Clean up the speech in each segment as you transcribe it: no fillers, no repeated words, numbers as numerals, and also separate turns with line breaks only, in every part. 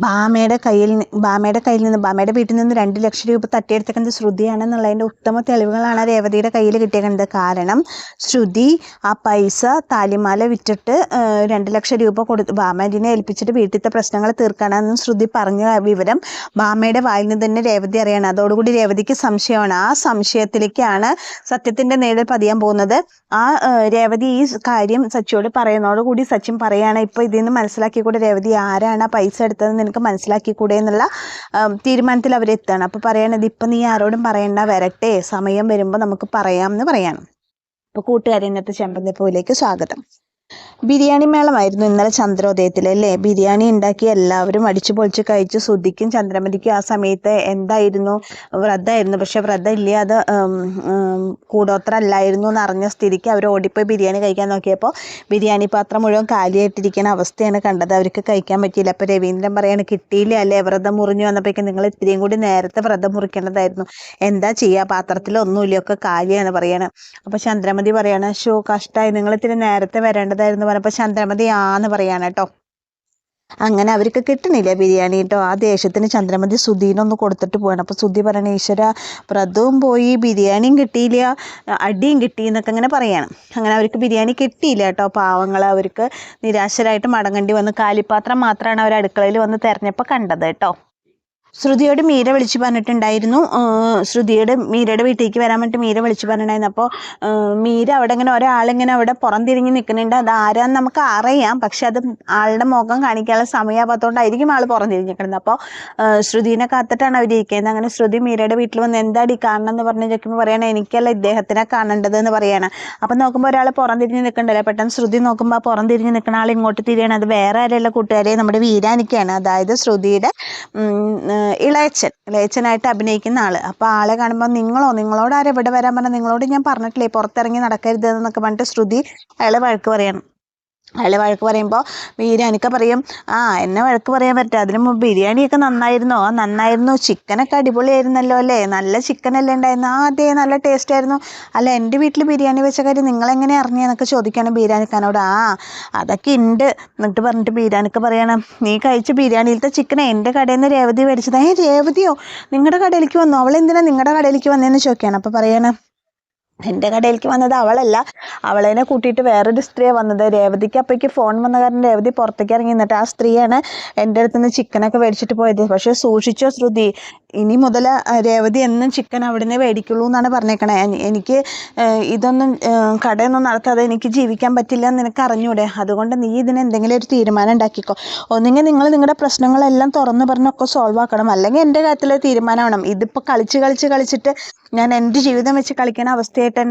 ഭാമയുടെ വീട്ടിൽ നിന്ന് 2 ലക്ഷം രൂപ തട്ടിയെടുത്തേക്കുന്നത് ശ്രുതിയാണെന്നുള്ളതിൻ്റെ ഉത്തമ തെളിവുകളാണ് രേവതിയുടെ കയ്യിൽ കിട്ടിയേക്കുന്നത്. കാരണം ശ്രുതി ആ പൈസ താലിമാല വിറ്റിട്ട് 2 ലക്ഷം രൂപ കൊടുത്ത് ഭാമേനെ ഏൽപ്പിച്ചിട്ട് വീട്ടിലത്തെ പ്രശ്നങ്ങൾ തീർക്കാനാണെന്ന് ശ്രുതി പറഞ്ഞ വിവരം ഭാമയുടെ വായിൽ നിന്ന് തന്നെ രേവതി അറിയണം. അതോടുകൂടി രേവതിക്ക് സംശയമാണ്. ആ സംശയത്തിലേക്കാണ് സത്യത്തിൻ്റെ നേരിൽ പതിയാൻ പോകുന്നത്. ആ രേവതി ഈ കാര്യം സച്ചിയോട് പറയുന്നതോടുകൂടി സച്ചിൻ പറയാണ്, ഇപ്പോൾ ഇതിൽ നിന്ന് മനസ്സിലാക്കിക്കൂടെ രേവതി ആരാണ് ആ പൈസ എടുത്തതെന്ന് നിനക്ക് മനസ്സിലാക്കിക്കൂടെ എന്നുള്ള തീരുമാനത്തിൽ അവരെത്താണ്. അപ്പോൾ പറയണത് ഇപ്പം നീ ആരോടും പറയണ്ട, വരട്ടെ, സമയം വരുമ്പോൾ നമുക്ക് പറയാമെന്ന് പറയാണ്. അപ്പോൾ കൂട്ടുകാരെ, ഇന്നത്തെ ചെമ്പന്തിപ്പൂവിലേക്ക് സ്വാഗതം. ബിരിയാണി മേളമായിരുന്നു ഇന്നലെ ചന്ദ്രോദയത്തിൽ അല്ലേ. ബിരിയാണി ഉണ്ടാക്കി എല്ലാവരും അടിച്ചു പൊളിച്ച് കഴിച്ചു. ശ്രുതിക്കും ചന്ദ്രമതിക്കും ആ സമയത്ത് എന്തായിരുന്നു, വ്രതമായിരുന്നു. പക്ഷെ വ്രതം ഇല്ലാതെ കൂടോത്രം അല്ലായിരുന്നു എന്ന് അറിഞ്ഞ സ്ഥിതിക്ക് അവർ ഓടിപ്പോയി ബിരിയാണി കഴിക്കാൻ നോക്കിയപ്പോൾ ബിരിയാണി പാത്രം മുഴുവൻ കാലിയായിട്ടിരിക്കുന്ന അവസ്ഥയാണ് കണ്ടത്. അവർക്ക് കഴിക്കാൻ പറ്റിയില്ല. അപ്പോൾ രവീന്ദ്രൻ പറയാണ്, കിട്ടിയില്ല അല്ലേ, വ്രതം മുറിഞ്ഞു വന്നപ്പോഴേക്കും നിങ്ങൾ ഇത്രയും കൂടി നേരത്തെ വ്രതം മുറിക്കേണ്ടതായിരുന്നു, എന്താ ചെയ്യുക, പാത്രത്തിലൊന്നുമില്ല, ഒക്കെ കാലിയാണ് പറയാണ്. അപ്പോൾ ചന്ദ്രമതി പറയാണ്, ഷോ കഷ്ടമായി, നിങ്ങൾ ഇത്തിരി നേരത്തെ വരേണ്ടതായിരുന്നു പറഞ്ഞപ്പോൾ ചന്ദ്രമതി ആന്ന് പറയാണ് കേട്ടോ. അങ്ങനെ അവർക്ക് കിട്ടണില്ല ബിരിയാണി കേട്ടോ. ആ ദേഷ്യത്തിന് ചന്ദ്രമതി സുധീനൊന്ന് കൊടുത്തിട്ട് പോവാണ്. അപ്പോൾ സുധി പറയണ, ഈശ്വര, വ്രതവും പോയി, ബിരിയാണിയും കിട്ടിയില്ല, അടിയും കിട്ടി എന്നൊക്കെ അങ്ങനെ പറയാണ്. അങ്ങനെ അവർക്ക് ബിരിയാണി കിട്ടിയില്ല കേട്ടോ. പാവങ്ങൾ അവർക്ക് നിരാശരായിട്ട് മടങ്ങേണ്ടി വന്നു. കാലിപ്പാത്രം മാത്രമാണ് അവർ അടുക്കളയിൽ വന്ന് തിരഞ്ഞപ്പോൾ കണ്ടത് കേട്ടോ. ശ്രുതിയോട് മീര വിളിച്ച് പറഞ്ഞിട്ടുണ്ടായിരുന്നു. മീരയുടെ വീട്ടിലേക്ക് വരാൻ വേണ്ടിയിട്ട് മീര വിളിച്ച് പറഞ്ഞിട്ടുണ്ടായിരുന്നു. അപ്പോൾ മീര അവിടെ ഇങ്ങനെ ഒരാളിങ്ങനെ അവിടെ പുറംതിരിഞ്ഞ് നിൽക്കുന്നുണ്ട്. അത് ആരാന്ന് നമുക്ക് അറിയാം, പക്ഷെ അത് ആളുടെ മുഖം കാണിക്കാനുള്ള സമയമാകാത്തതുകൊണ്ടായിരിക്കും ആൾ പുറംതിരിഞ്ഞിരിക്കുന്നത്. അപ്പോൾ ശ്രുതിനെ കാത്തിട്ടാണ് അവർ ഇരിക്കുന്നത്. അങ്ങനെ ശ്രുതി മീരയുടെ വീട്ടിൽ വന്ന് എന്താടി കാണണം എന്ന് പറഞ്ഞ് ചോദിക്കുമ്പോൾ പറയണേ, എനിക്കല്ല ഇദ്ദേഹത്തിനെ കാണേണ്ടത് എന്ന് പറയാണ്. അപ്പം നോക്കുമ്പോൾ ഒരാൾ പുറംതിരിഞ്ഞ് നിൽക്കണ്ടല്ലോ. പെട്ടെന്ന് ശ്രുതി നോക്കുമ്പോൾ ആ പുറംതിരിഞ്ഞ് നിൽക്കുന്ന ആൾ ഇങ്ങോട്ട് തിരിയാണ്. അത് വേറെ ആരെയുള്ള കൂട്ടുകാരെ, നമ്മുടെ വീരാനിക്കാണ്. അതായത് ശ്രുതിയുടെ ഇളയച്ചനായിട്ട് അഭിനയിക്കുന്ന ആള്. അപ്പോൾ ആളെ കാണുമ്പോൾ നിങ്ങളോട് ആരും ഇവിടെ വരാൻ പറഞ്ഞാൽ, നിങ്ങളോട് ഞാൻ പറഞ്ഞിട്ടില്ലേ പുറത്തിറങ്ങി നടക്കരുത് എന്നൊക്കെ പറഞ്ഞിട്ട് ശ്രുതി അയാളെ വഴക്ക് പറയണം. അയാൾ വഴക്ക് പറയുമ്പോൾ വീരാനിക്ക പറയും, എന്നെ വഴക്ക് പറയാൻ പറ്റുക, അതിന് മുമ്പ് ബിരിയാണിയൊക്കെ നന്നായിരുന്നു, ചിക്കനൊക്കെ അടിപൊളിയായിരുന്നല്ലോ അല്ലേ, നല്ല ചിക്കനല്ലേ ഉണ്ടായിരുന്നു, അതെ നല്ല ടേസ്റ്റ് ആയിരുന്നു, അല്ല എൻ്റെ വീട്ടിൽ ബിരിയാണി വെച്ച കാര്യം നിങ്ങളെങ്ങനെ അറിഞ്ഞെന്നൊക്കെ ചോദിക്കുകയാണ് ബീരാനിക്കാനോട്. അതൊക്കെ ഉണ്ട് എന്നിട്ട് പറഞ്ഞിട്ട് ബീരാനിക്ക പറയണം, നീ കഴിച്ച ബിരിയാണിയിലത്തെ ചിക്കൻ എൻ്റെ കടയിൽ നിന്ന് രേവതി മേടിച്ചത്. രേവതിയോ നിങ്ങളുടെ കടയിലേക്ക് വന്നു, അവളെന്തിനാ നിങ്ങളുടെ കടയിലേക്ക് വന്നതെന്ന് ചോദിക്കുകയാണ്. അപ്പോൾ പറയണം, എൻ്റെ കടയിലേക്ക് വന്നത് അവളല്ല, അവളെന്നെ കൂട്ടിയിട്ട് വേറൊരു സ്ത്രീയാണ് വന്നത്. രേവതിക്ക് അപ്പോഴേക്ക് ഫോൺ വന്ന കാരണം രേവതി പുറത്തേക്ക് ഇറങ്ങി നിന്നിട്ട് ആ സ്ത്രീയാണ് എൻ്റെ അടുത്ത് നിന്ന് ചിക്കനൊക്കെ മേടിച്ചിട്ട് പോയത്. പക്ഷേ സൂക്ഷിച്ചോ ശ്രുതി, ഇനി മുതൽ രേവതി എന്നും ചിക്കൻ അവിടെ നിന്ന് മേടിക്കുള്ളൂ എന്നാണ് പറഞ്ഞേക്കണേ. എനിക്ക് ഇതൊന്നും കടയൊന്നും നടത്താതെ എനിക്ക് ജീവിക്കാൻ പറ്റില്ല എന്ന് നിനക്ക് അറിഞ്ഞൂടെ, അതുകൊണ്ട് നീ ഇതിന് എന്തെങ്കിലും ഒരു തീരുമാനം ഉണ്ടാക്കിക്കോ. ഒന്നുകിൽ നിങ്ങൾ നിങ്ങളുടെ പ്രശ്നങ്ങളെല്ലാം തുറന്ന് പറഞ്ഞൊക്കെ സോൾവ് ആക്കണം, അല്ലെങ്കിൽ എൻ്റെ കാര്യത്തിലൊരു തീരുമാനമാവണം. ഇതിപ്പോൾ കളിച്ചിട്ട് ഞാൻ എൻ്റെ ജീവിതം വെച്ച് കളിക്കുന്ന അവസ്ഥയായിട്ട്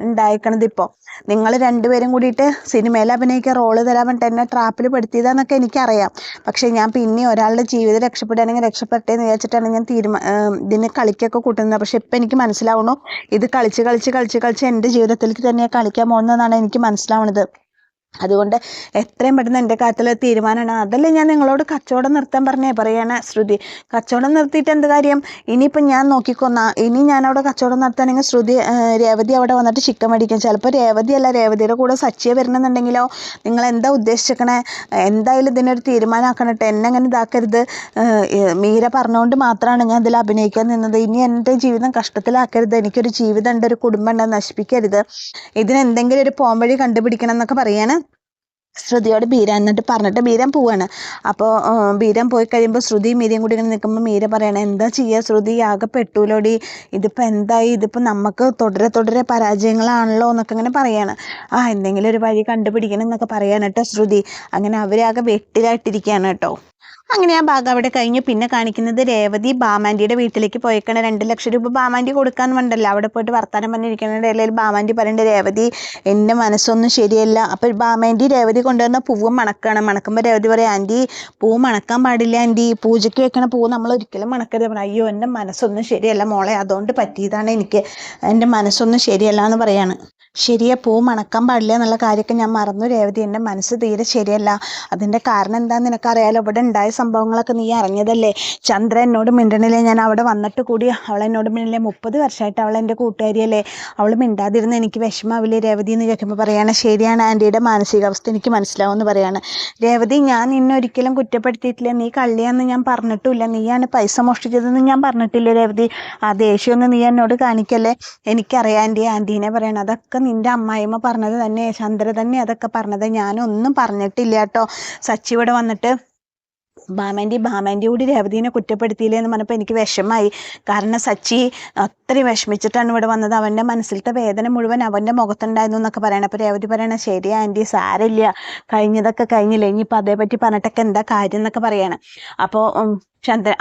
ഉണ്ടായിക്കണത്. ഇപ്പോൾ നിങ്ങൾ രണ്ടുപേരും കൂടിയിട്ട് സിനിമയിൽ അഭിനയിക്കാൻ റോള് തരാൻ വേണ്ടിയിട്ട് എന്നെ ട്രാപ്പിൽ പെടുത്തിയതാന്നൊക്കെ എനിക്കറിയാം. പക്ഷേ ഞാൻ പിന്നെ ഒരാളുടെ ജീവിതം രക്ഷപ്പെടുകയാണെങ്കിൽ രക്ഷപ്പെട്ടെ എന്ന് വിചാരിച്ചിട്ടാണ് ഞാൻ ഇതിന് കളിക്കൊക്കെ കൂട്ടുന്നത്. പക്ഷെ ഇപ്പം എനിക്ക് മനസ്സിലാവണു, ഇത് കളിച്ച് എൻ്റെ ജീവിതത്തിലേക്ക് തന്നെ കളിക്കാൻ പോകുന്നതെന്നാണ് എനിക്ക് മനസ്സിലാവുന്നത്. അതുകൊണ്ട് എത്രയും പെട്ടെന്ന് എൻ്റെ കാര്യത്തിൽ തീരുമാനമാണ്. അതല്ലേ ഞാൻ നിങ്ങളോട് കച്ചവടം നിർത്താൻ പറയാണ് ശ്രുതി. കച്ചവടം നിർത്തിയിട്ട് എന്ത് കാര്യം, ഇനിയിപ്പം ഞാൻ നോക്കിക്കൊന്ന, ഇനി ഞാനവിടെ കച്ചവടം നടത്തുകയാണെങ്കിൽ രേവതി അവിടെ വന്നിട്ട് ചിക്കൻ മേടിക്കും. ചിലപ്പോൾ രേവതിയുടെ കൂടെ സച്ചിയെ വരണമെന്നുണ്ടെങ്കിലോ, നിങ്ങൾ എന്താ ഉദ്ദേശിക്കണേ, എന്തായാലും ഇതിനൊരു തീരുമാനമാക്കണം കേട്ടോ, എന്നെ അങ്ങനെ ഇതാക്കരുത്. മീര പറഞ്ഞുകൊണ്ട് മാത്രമാണ് ഞാൻ ഇതിൽ അഭിനയിക്കാൻ നിന്നത്. ഇനി എൻ്റെ ജീവിതം കഷ്ടത്തിലാക്കരുത്, എനിക്കൊരു ജീവിതം ഉണ്ട്, ഒരു കുടുംബം ഉണ്ട്, നശിപ്പിക്കരുത്. ഇതിനെന്തെങ്കിലും ഒരു പോംവഴി കണ്ടുപിടിക്കണം എന്നൊക്കെ പറയാണ് ശ്രുതിയോട് ബീരാൻ. എന്നിട്ട് പറഞ്ഞിട്ട് ബീരാൻ പോവാണ്. അപ്പോൾ ബീരാൻ പോയി കഴിയുമ്പോൾ ശ്രുതിയും മീരയും കൂടി ഇങ്ങനെ നിൽക്കുമ്പോൾ മീര പറയണേ, എന്താ ചെയ്യുക ശ്രുതി, ആകെ പെട്ടൂലോടി, ഇതിപ്പോൾ എന്തായി, ഇതിപ്പോൾ നമുക്ക് തുടരെ പരാജയങ്ങളാണല്ലോ എന്നൊക്കെ ഇങ്ങനെ പറയാണ്. എന്തെങ്കിലും ഒരു വഴി കണ്ടുപിടിക്കണം എന്നൊക്കെ പറയാൻ കേട്ടോ ശ്രുതി. അങ്ങനെ അവരാകെ വെട്ടിലായിട്ടിരിക്കുകയാണ് കേട്ടോ. അങ്ങനെ ആ ഭാഗം അവിടെ കഴിഞ്ഞു. പിന്നെ കാണിക്കുന്നത് രേവതി ബാമാൻറ്റിയുടെ വീട്ടിലേക്ക് പോയേക്കാണ്. 2 ലക്ഷം രൂപ ബാമാൻറ്റി കൊടുക്കാന്ന് വേണ്ടല്ലോ. അവിടെ പോയിട്ട് വർത്താനം പറഞ്ഞിരിക്കുന്നതിൻ്റെ ഇടയിൽ ബാമാൻറ്റി പറയുന്നുണ്ട്, രേവതി എൻ്റെ മനസ്സൊന്നും ശരിയല്ല. അപ്പോൾ ബാമാൻറ്റി രേവതി കൊണ്ടുവന്ന പൂവ് മണക്കുമ്പോൾ രേവതി പറയും, ആൻറ്റി പൂ മണക്കാൻ പാടില്ല ആൻറ്റി, പൂജയ്ക്ക് വെക്കണ പൂവ് നമ്മൾ ഒരിക്കലും മണക്കരുത്. അയ്യോ എൻ്റെ മനസ്സൊന്നും ശരിയല്ല മോളെ, അതുകൊണ്ട് പറ്റിയതാണ്, എൻ്റെ മനസ്സൊന്നും ശരിയല്ല എന്ന് പറയാണ്. ശരിയെ പൂ മണക്കാൻ പാടില്ല എന്നുള്ള കാര്യമൊക്കെ ഞാൻ മറന്നു രേവതി. എൻ്റെ മനസ്സ് തീരെ ശരിയല്ല. അതിൻ്റെ കാരണം എന്താണെന്ന് നിനക്കറിയാലോ. ഇവിടെ ഉണ്ടായ സംഭവങ്ങളൊക്കെ നീ അറിഞ്ഞതല്ലേ. ചന്ദ്ര എന്നോട് മിണ്ടണില്ലേ. ഞാൻ അവിടെ വന്നിട്ട് കൂടി അവൾ എന്നോട് മിണ്ടണില്ലേ. 30 വർഷമായിട്ട് അവൾ എൻ്റെ കൂട്ടുകാരിയല്ലേ. അവൾ മിണ്ടാതിരുന്ന് എനിക്ക് വിഷമാവില്ലേ രേവതി എന്ന് ചോദിക്കുമ്പോൾ പറയാണ്, ശരിയാണ് ആൻറ്റിയുടെ മാനസികാവസ്ഥ എനിക്ക് മനസ്സിലാവുമെന്ന് പറയാണ്. രേവതി, ഞാൻ നിന്നെ ഒരിക്കലും കുറ്റപ്പെടുത്തിയിട്ടില്ല. നീ കള്ളിയാന്ന് ഞാൻ പറഞ്ഞിട്ടില്ല. നീയാണ് പൈസ മോഷ്ടിച്ചതെന്ന് ഞാൻ പറഞ്ഞിട്ടില്ല രേവതി. ആ ദേഷ്യമൊന്നും നീ എന്നോട് കാണിക്കല്ലേ. എനിക്കറിയാം ആൻറ്റീനെ പറയണം. അതൊക്കെ നിൻ്റെ അമ്മായിമ്മ പറഞ്ഞത് തന്നെ, ചന്ദ്ര തന്നെ അതൊക്കെ പറഞ്ഞത്. ഞാനൊന്നും പറഞ്ഞിട്ടില്ല കേട്ടോ. സച്ചി ഇവിടെ വന്നിട്ട് ഭാമാൻ്റെ കൂടി രേവതീനെ കുറ്റപ്പെടുത്തിയില്ലേ എന്ന് പറഞ്ഞപ്പോൾ എനിക്ക് വിഷമായി. കാരണം സച്ചി അത്രയും വിഷമിച്ചിട്ടാണ് ഇവിടെ വന്നത്. അവൻ്റെ മനസ്സിലത്തെ വേദന മുഴുവൻ അവൻ്റെ മുഖത്തുണ്ടായിരുന്നു എന്നൊക്കെ പറയണം. അപ്പോൾ രേവതി പറയണം, ശരി ആൻറ്റി, സാരമില്ല, കഴിഞ്ഞതൊക്കെ കഴിഞ്ഞില്ലേ, ഇനിയിപ്പോൾ അതേപറ്റി പറഞ്ഞിട്ടൊക്കെ എന്താ കാര്യം എന്നൊക്കെ പറയണം.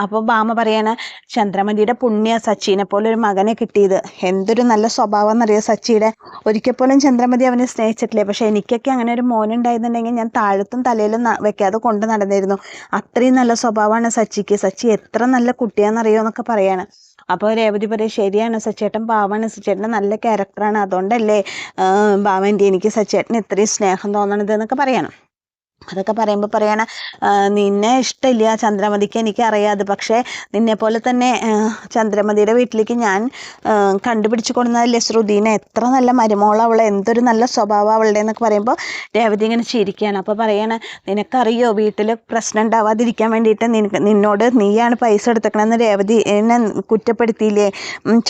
അപ്പോൾ ഭാമ പറയാണ്, ചന്ദ്രമതിയുടെ പുണ്യ സച്ചിനെ പോലെ ഒരു മകനെ കിട്ടിയത്. എന്തൊരു നല്ല സ്വഭാവം എന്നറിയോ സച്ചിയുടെ. ഒരിക്കൽ പോലും ചന്ദ്രമതി അവനെ സ്നേഹിച്ചിട്ടില്ലേ. പക്ഷെ എനിക്കൊക്കെ അങ്ങനെ ഒരു മോനുണ്ടായിരുന്നുണ്ടെങ്കിൽ ഞാൻ താഴത്തും തലയിലും വെക്കാതെ കൊണ്ട് നടന്നിരുന്നു. അത്രയും നല്ല സ്വഭാവമാണ് സച്ചിക്ക്. സച്ചി എത്ര നല്ല കുട്ടിയാണെന്നറിയോ എന്നൊക്കെ പറയാണ്. അപ്പോൾ രേവതി പറയും, ശരിയാണ്, സച്ചേട്ടൻ പാവാണ്, സച്ചേട്ടൻ നല്ല ക്യാരക്ടറാണ്, അതുകൊണ്ടല്ലേ ഭാമൻ്റെ എനിക്ക് സച്ചേട്ടന് ഇത്രയും സ്നേഹം തോന്നണത് എന്നൊക്കെ പറയണം. അതൊക്കെ പറയുമ്പോൾ പറയണ, നിന്നെ ഇഷ്ടമില്ല ചന്ദ്രമതിക്ക് എനിക്കറിയാതെ, പക്ഷേ നിന്നെപ്പോലെ തന്നെ ചന്ദ്രമതിയുടെ വീട്ടിലേക്ക് ഞാൻ കണ്ടുപിടിച്ച് കൊടുക്കുന്നതല്ലേ ശ്രുതിനെ. എത്ര നല്ല മരുമോൾ അവൾ, എന്തൊരു നല്ല സ്വഭാവം അവളുടെ എന്നൊക്കെ പറയുമ്പോൾ രേവതി ഇങ്ങനെ ചിരിക്കുകയാണ്. അപ്പോൾ പറയണ, നിനക്കറിയോ വീട്ടിൽ പ്രശ്നം ഉണ്ടാവാതിരിക്കാൻ വേണ്ടിയിട്ട് നിന്നോട് നീയാണ് പൈസ എടുത്തേക്കണമെന്ന് രേവതി എന്നെ കുറ്റപ്പെടുത്തിയില്ലേ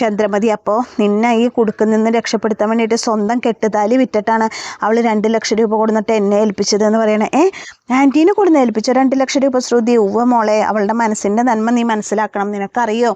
ചന്ദ്രമതി. അപ്പോൾ നിന്നെ ഈ കുടുക്കിൽ നിന്ന് രക്ഷപ്പെടുത്താൻ വേണ്ടിയിട്ട് സ്വന്തം കെട്ടുതാലി വിറ്റിട്ടാണ് അവൾ 2 ലക്ഷം രൂപ കൊടുത്തിട്ട് എന്നെ ഏൽപ്പിച്ചതെന്ന് പറയണേ. ആൻറ്റീനെ കൊടുന്ന് ഏൽപ്പിച്ചോ 2 ലക്ഷം രൂപ? ശ്രുതി, ഉവ്വ മോളെ, അവളുടെ മനസ്സിൻ്റെ നന്മ നീ മനസ്സിലാക്കണം. നിനക്കറിയോ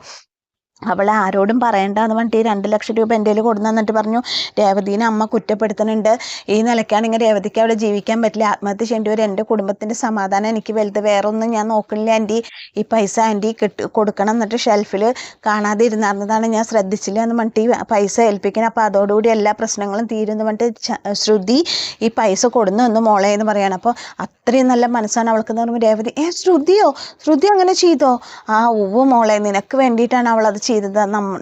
അവളെ ആരോടും പറയണ്ടെന്ന് പറഞ്ഞിട്ട് ഈ 2 ലക്ഷം രൂപ എൻ്റെ കയ്യിൽ കൊടുന്നു തന്നിട്ട് പറഞ്ഞു, രേവതീനെ അമ്മ കുറ്റപ്പെടുത്തുന്നുണ്ട്. ഈ നിലയ്ക്കാണെങ്കിൽ രേവതിക്ക് അവിടെ ജീവിക്കാൻ പറ്റില്ല, ആത്മഹത്യ ചെയ്യേണ്ടി വരും. എൻ്റെ കുടുംബത്തിൻ്റെ സമാധാനം എനിക്ക് വലുത്, വേറെ ഒന്നും ഞാൻ നോക്കണില്ല ആൻറ്റി. ഈ പൈസ ആൻറ്റി കൊടുക്കണം. എന്നിട്ട് ഷെൽഫിൽ കാണാതെ ഇരുന്നതാണ്, ഞാൻ ശ്രദ്ധിച്ചില്ല എന്ന് പറഞ്ഞിട്ട് ഈ പൈസ ഏൽപ്പിക്കണം. അപ്പോൾ അതോടുകൂടി എല്ലാ പ്രശ്നങ്ങളും തീരുമെന്ന് പറഞ്ഞിട്ട് ശ്രുതി ഈ പൈസ കൊടുന്നു എന്ന് മോളെ എന്ന് പറയണം. അപ്പോൾ അത്രയും നല്ല മനസ്സാണ് അവൾക്ക് എന്ന് പറയുമ്പോൾ രേവതി, ശ്രുതി അങ്ങനെ ചെയ്തോ? ആ ഉവ്വ് മോളെ, നിനക്ക് വേണ്ടിയിട്ടാണ് അവൾ അത് ചെയ്തത്.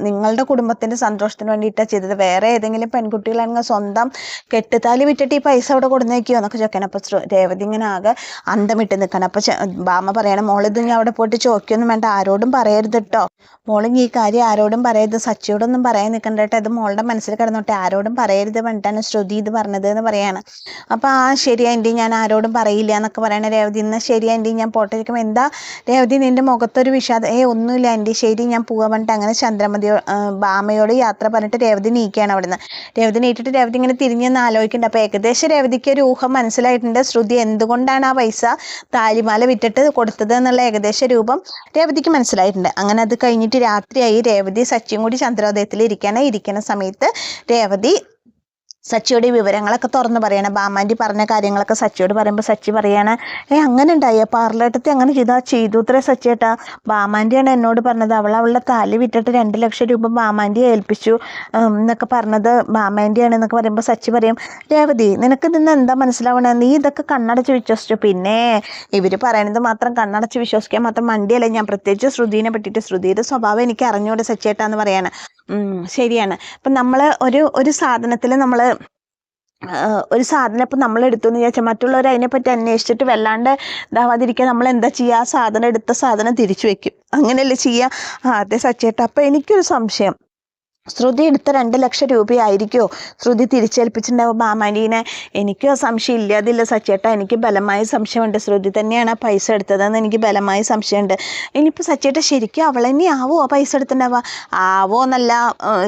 നിങ്ങളുടെ കുടുംബത്തിൻ്റെ സന്തോഷത്തിന് വേണ്ടിയിട്ടാണ് ചെയ്തത്. വേറെ ഏതെങ്കിലും പെൺകുട്ടികളാണെങ്കിൽ സ്വന്തം കെട്ടുതാലി വിറ്റിട്ട് ഈ പൈസ അവിടെ കൊടുന്നേക്കോ എന്നൊക്കെ ചോദിക്കണം. അപ്പോൾ രേവതി ഇങ്ങനെ ആകെ അന്തമിട്ട് നിൽക്കണം. അപ്പോൾ ഭാമ പറയണം, മോളിത് ഞാൻ അവിടെ പോയിട്ട് ചോദിക്കൊന്നും വേണ്ട, ആരോടും പറയരുത് കേട്ടോ. മോളിങ് ഈ കാര്യം ആരോടും പറയരുത്, സച്ചിയോടൊന്നും പറയാൻ നിൽക്കണ്ട കേട്ടോ, ഇത് മോളുടെ മനസ്സിൽ കിടന്നോട്ടെ, ആരോടും പറയരുത് പറഞ്ഞിട്ടാണ് ശ്രുതി ഇത് പറഞ്ഞത് എന്ന് പറയാണ്. അപ്പോൾ ശരി ആൻറ്റി, ഞാൻ ആരോടും പറയില്ല എന്നൊക്കെ പറയണ രേവതി. ഇന്ന് ശരി ആൻറ്റി, ഞാൻ പോട്ടിരിക്കുമ്പോൾ എന്താ രേവതി നിൻ്റെ മുഖത്തൊരു വിഷാദം? ഒന്നുമില്ല ആൻറ്റി, ശരി ഞാൻ പോകാൻ പറഞ്ഞിട്ട് അങ്ങനെ ഭാമയോട് യാത്ര പറഞ്ഞിട്ട് രേവതി നീക്കുകയാണ് അവിടുന്ന്. രേവതി നീട്ടിട്ട് രേവതി ഇങ്ങനെ തിരിഞ്ഞെന്ന് ആലോചിക്കുന്നുണ്ട്. അപ്പോൾ ഏകദേശം രേവതിക്ക് ഒരു ഊഹം മനസ്സിലായിട്ടുണ്ട്, ശ്രുതി എന്തുകൊണ്ടാണ് ആ പൈസ താലിമാല വിറ്റിട്ട് കൊടുത്തത് എന്നുള്ള ഏകദേശ രൂപം രേവതിക്ക് മനസ്സിലായിട്ടുണ്ട്. അങ്ങനെ അത് കഴിഞ്ഞിട്ട് രാത്രിയായി. രേവതി സച്ചിയും കൂടി ചന്ദ്രോദയത്തിൽ ഇരിക്കുന്ന സമയത്ത് രേവതി സച്ചിയോട് ഈ വിവരങ്ങളൊക്കെ തുറന്ന് പറയണം. ഭാമാൻ്റെ പറഞ്ഞ കാര്യങ്ങളൊക്കെ സച്ചിയോട് പറയുമ്പോൾ സച്ചി പറയാണ്, അങ്ങനെ ഉണ്ടായി പാർലേട്ടത്തെ അങ്ങനെ ചെയ്തു ഇത്രേ സച്ചിയേട്ടാ. ഭാമാൻ്റെയാണ് എന്നോട് പറഞ്ഞത്, അവളുടെ താലി വിറ്റിട്ട് 2 ലക്ഷം രൂപ ഭാമാൻ്റെ ഏൽപ്പിച്ചു എന്നൊക്കെ പറഞ്ഞത് ഭാമാൻ്റെയാണ് എന്നൊക്കെ പറയുമ്പോൾ സച്ചി പറയും, രേവതി നിനക്ക് നിന്ന് എന്താ മനസ്സിലാവണേ? നീ ഇതൊക്കെ കണ്ണടച്ച് വിശ്വസിച്ചു. പിന്നെ ഇവർ പറയണത് മാത്രം കണ്ണടച്ച് വിശ്വസിക്കാൻ മാത്രം മണ്ടിയല്ലേ ഞാൻ. പ്രത്യേകിച്ച് ശ്രുതിനെ പറ്റിയിട്ട്, ശ്രുതിയുടെ സ്വഭാവം എനിക്ക് അറിഞ്ഞൂടെ സച്ചിയേട്ടാന്ന് പറയാണ്. ശരിയാണ്. ഇപ്പം നമ്മൾ ഒരു സാധനത്തിൽ ഒരു സാധനം ഇപ്പം നമ്മൾ എടുത്തു എന്ന് വിചാരിച്ചാൽ മറ്റുള്ളവർ അതിനെപ്പറ്റി അന്വേഷിച്ചിട്ട് വല്ലാണ്ട് ഇതാവാതിരിക്കാൻ നമ്മൾ എന്താ ചെയ്യുക? ആ സാധനം എടുത്ത സാധനം തിരിച്ചു വെക്കും, അങ്ങനെയല്ലേ ചെയ്യുക? അതെ സച്ചേട്ടാ. അപ്പം എനിക്കൊരു സംശയം, ശ്രുതി എടുത്ത 2 ലക്ഷം രൂപയായിരിക്കുമോ ശ്രുതി തിരിച്ചേൽപ്പിച്ചിട്ടുണ്ടാവും ഭാമാൻ്റീനെ? എനിക്കോ സംശയം ഇല്ലാതില്ല സച്ചേട്ടാ, എനിക്ക് ബലമായ സംശയമുണ്ട്. ശ്രുതി തന്നെയാണ് ആ പൈസ എടുത്തതെന്ന് എനിക്ക് ബലമായ സംശയമുണ്ട്. ഇനിയിപ്പോൾ സച്ചേട്ടാ ശരിക്കും അവൾ തന്നെ ആവോ ആ പൈസ എടുത്തിട്ടുണ്ടാവുക? ആവോ എന്നല്ല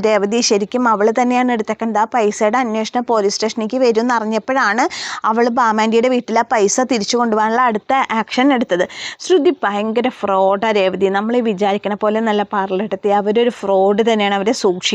രേവതി, ശരിക്കും അവൾ തന്നെയാണ് എടുത്തേക്കുന്നത്. ആ പൈസയുടെ അന്വേഷണം പോലീസ് സ്റ്റേഷനിലേക്ക് വരും എന്നറിഞ്ഞപ്പോഴാണ് അവൾ ഭാമാൻ്റിയുടെ വീട്ടിൽ ആ പൈസ തിരിച്ചു കൊണ്ടുപോകാനുള്ള അടുത്ത ആക്ഷൻ എടുത്തത്. ശ്രുതി ഭയങ്കര ഫ്രോഡാണ് രേവതി, നമ്മൾ വിചാരിക്കണ പോലെ നല്ല പാർലമെൻറ്റെത്തി. അവരൊരു ഫ്രോഡ് തന്നെയാണ്, അവരെ സൂക്ഷിക്കണം.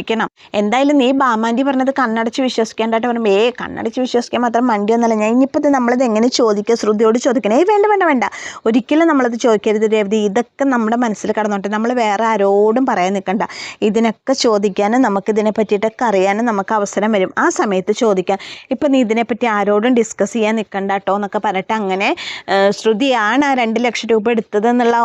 എന്തായാലും നീ ഭാമാൻ്റി പറഞ്ഞത് കണ്ണടച്ച് വിശ്വസിക്കേണ്ടായിട്ട് പറയുമ്പോൾ കണ്ണടച്ച് വിശ്വസിക്കാൻ മാത്രം മണ്ടിയൊന്നുമല്ല ഞാൻ. ഇനിയിപ്പോൾ നമ്മളത് എങ്ങനെ ചോദിക്കുക? ശ്രുതിയോട് ചോദിക്കണേ? വേണ്ട, ഒരിക്കലും നമ്മളത് ചോദിക്കരുത് രേവതി. ഇതൊക്കെ നമ്മുടെ മനസ്സിൽ കടന്നോട്ടെ, നമ്മൾ വേറെ ആരോടും പറയാൻ നിൽക്കണ്ട. ഇതിനൊക്കെ ചോദിക്കാനും നമുക്കിതിനെ പറ്റിയിട്ടൊക്കെ അറിയാനും നമുക്ക് അവസരം വരും, ആ സമയത്ത് ചോദിക്കാം. ഇപ്പം നീ ഇതിനെപ്പറ്റി ആരോടും ഡിസ്കസ് ചെയ്യാൻ നിൽക്കണ്ട കേട്ടോ എന്നൊക്കെ പറഞ്ഞിട്ട് അങ്ങനെ ശ്രുതിയാണ് ആ 2 ലക്ഷം രൂപ എടുത്തതെന്നുള്ള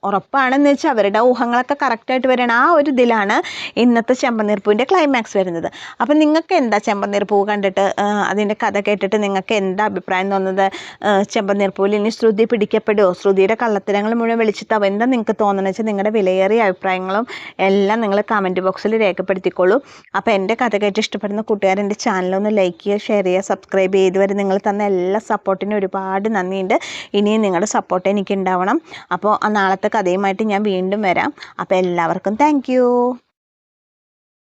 ഉറപ്പാണെന്ന് വെച്ചാൽ അവരുടെ ഊഹങ്ങളൊക്കെ കറക്റ്റായിട്ട് വരണം. ആ ഒരു ഇതിലാണ് ഇന്നത്തെ ചെമ്പനീർ പൂവിൻ്റെ ക്ലൈമാക്സ് വരുന്നത്. അപ്പം നിങ്ങൾക്ക് എന്താ ചെമ്പനീർ പൂവ് കണ്ടിട്ട് അതിൻ്റെ കഥ കേട്ടിട്ട് നിങ്ങൾക്ക് എന്താ അഭിപ്രായം തോന്നുന്നത്? ചെമ്പനീർ പൂവിൽ ഇനി ശ്രുതി പിടിക്കപ്പെടുമോ? ശ്രുതിയുടെ കള്ളത്തരങ്ങൾ മുഴുവൻ വിളിച്ചിട്ടാവും? എന്താ നിങ്ങൾക്ക് തോന്നുന്നത് വെച്ചാൽ നിങ്ങളുടെ വിലയേറിയ അഭിപ്രായങ്ങളും എല്ലാം നിങ്ങൾ കമൻറ്റ് ബോക്സിൽ രേഖപ്പെടുത്തിക്കോളൂ. അപ്പോൾ എൻ്റെ കഥ കേട്ട് ഇഷ്ടപ്പെടുന്ന കൂട്ടുകാർ എൻ്റെ ചാനലൊന്ന് ലൈക്ക് ചെയ്യുക, ഷെയർ ചെയ്യുക, സബ്സ്ക്രൈബ് ചെയ്തുവരെ നിങ്ങൾ തന്ന എല്ലാ സപ്പോർട്ടിനും ഒരുപാട് നന്ദിയുണ്ട്. ഇനിയും നിങ്ങളുടെ സപ്പോർട്ട് എനിക്ക് ഉണ്ടാവണം. അപ്പോൾ നാളത്തെ കഥയുമായിട്ട് ഞാൻ വീണ്ടും വരാം. അപ്പോൾ എല്ലാവർക്കും താങ്ക്